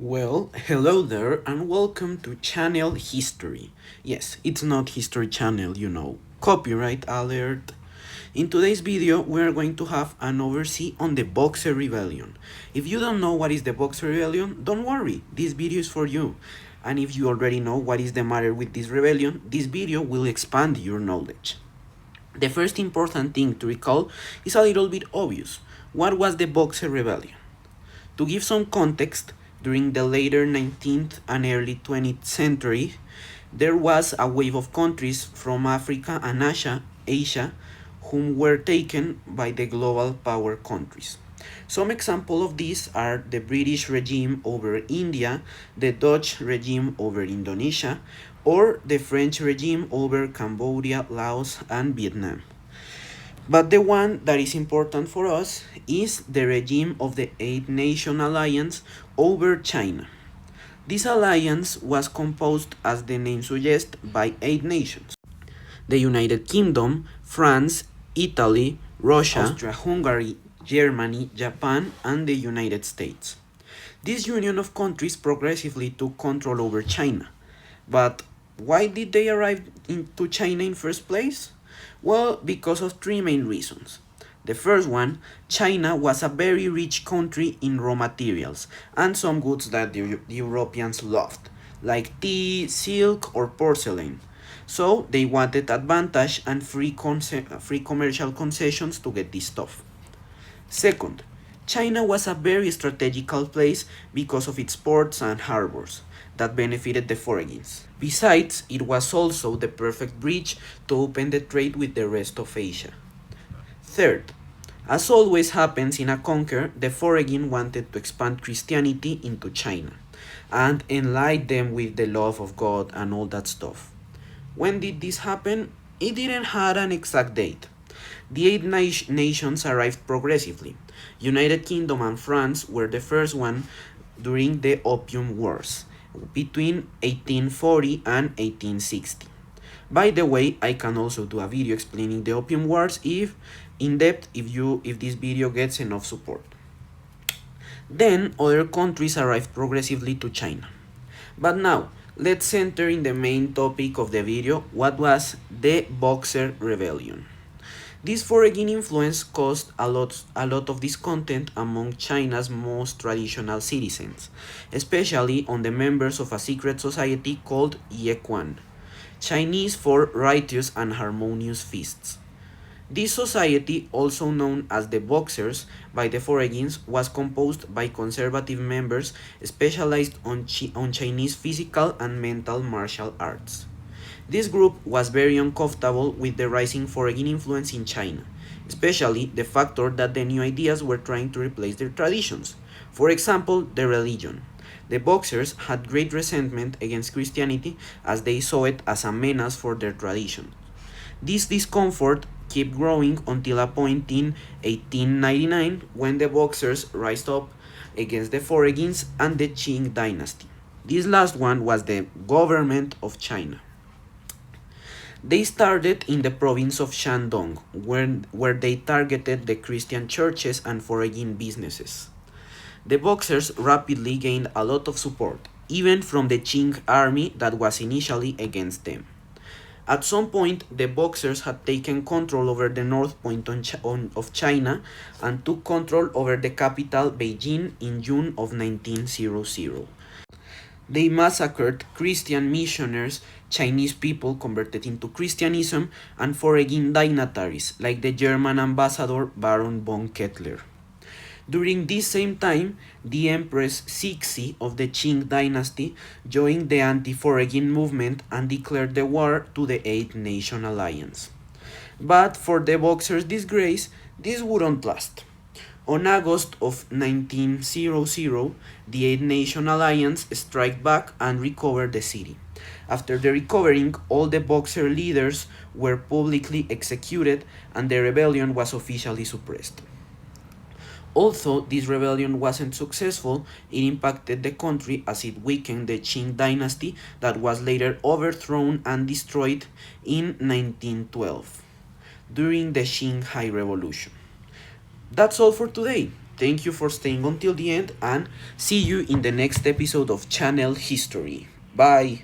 Well, hello there and welcome to Channel History. Yes, it's not History Channel, Copyright alert. In today's video, we are going to have an overview on the Boxer Rebellion. If you don't know what is the Boxer Rebellion, don't worry, this video is for you. And if you already know what is the matter with this rebellion, this video will expand your knowledge. The first important thing to recall is a little bit obvious. What was the Boxer Rebellion? To give some context, during the later 19th and early 20th century, there was a wave of countries from Africa and Asia whom were taken by the global power countries. Some examples of these are the British regime over India, the Dutch regime over Indonesia, or the French regime over Cambodia, Laos, and Vietnam. But the one that is important for us is the regime of the Eight Nation Alliance over China. This alliance was composed, as the name suggests, by 8 nations: the United Kingdom, France, Italy, Russia, Austria-Hungary, Germany, Japan, and the United States. This union of countries progressively took control over China. But why did they arrive into China in first place? Well, because of three main reasons. The first one, China was a very rich country in raw materials and some goods that the Europeans loved, like tea, silk, or porcelain. So they wanted advantage and free commercial concessions to get this stuff. Second, China was a very strategical place because of its ports and harbors that benefited the foreigners. Besides, it was also the perfect bridge to open the trade with the rest of Asia. Third, as always happens in a conquer, the foreign wanted to expand Christianity into China and enlighten them with the love of God and all that stuff. When did this happen? It didn't have an exact date. The nations arrived progressively. United Kingdom and France were the first one during the Opium Wars between 1840 and 1860. By the way, I can also do a video explaining the Opium Wars if in depth if this video gets enough support. Then other countries arrived progressively to China. But now, let's enter in the main topic of the video, what was the Boxer Rebellion. This foreign influence caused a lot of discontent among China's most traditional citizens, especially on the members of a secret society called Yequan, Chinese for righteous and harmonious feasts. This society, also known as the Boxers by the foreigners, was composed by conservative members specialized on Chinese physical and mental martial arts. This group was very uncomfortable with the rising foreign influence in China, especially the factor that the new ideas were trying to replace their traditions. For example, the religion. The Boxers had great resentment against Christianity as they saw it as a menace for their tradition. This discomfort kept growing until a point in 1899 when the Boxers rised up against the foreigners and the Qing dynasty. This last one was the government of China. They started in the province of Shandong, where they targeted the Christian churches and foreign businesses. The Boxers rapidly gained a lot of support, even from the Qing army that was initially against them. At some point, the Boxers had taken control over the north point of China and took control over the capital, Beijing, in June of 1900. They massacred Christian missionaries, Chinese people converted into Christianism, and foreign dignitaries like the German ambassador Baron von Kettler. During this same time, the Empress Cixi of the Qing dynasty joined the anti-foreign movement and declared the war to the Eight Nation Alliance. But for the Boxers' disgrace, this wouldn't last. On August of 1900, the Eight Nation Alliance struck back and recovered the city. After the recovering, all the Boxer leaders were publicly executed and the rebellion was officially suppressed. Although this rebellion wasn't successful, it impacted the country as it weakened the Qing dynasty that was later overthrown and destroyed in 1912 during the Xinhai Revolution. That's all for today. Thank you for staying until the end, and see you in the next episode of Channel History. Bye!